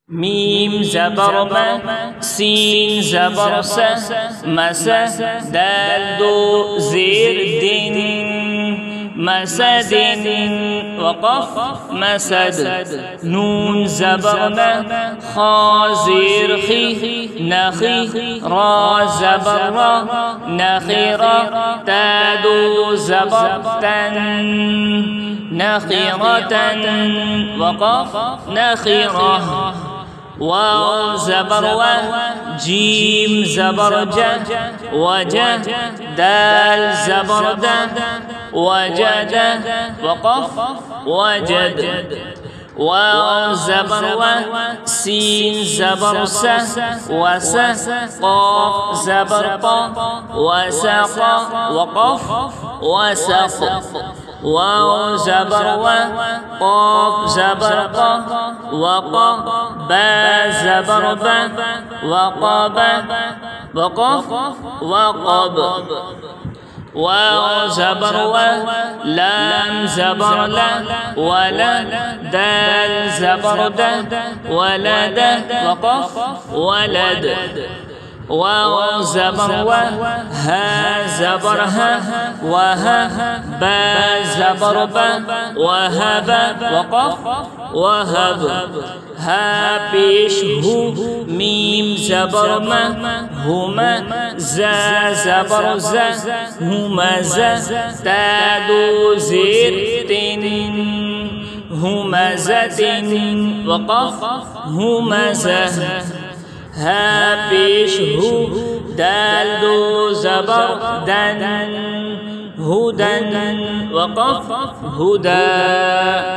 ميم زبر ما سين زبر سا مسا دال دو زير دين مسد وقف مسد نون زبر ما خا زير خي نخي را زبر را نخيرا تادو زبر تن نخيرة وقف نخيرة واو زبر و جيم زبر جا وجا دال زبر دا وجد وقف وجد واو زبر و سين زبر سا وسا قاف زبر قا وساق وقف وساق واو زبر و قاف زبر قا وقا با زبر با وقب وقف وقب واو زبر و لام زبر لا ولا دال زبر دا ولد وقف ولد واو زبر و ها زبر ها وها با زبر با وهب وقف وهب ها پیش هو ميم زبر ما هما زا زبر زا هما زا تادو زير تن همزة وقف همزة ها پیش هو دال دو زبر دن هدن وقف هدى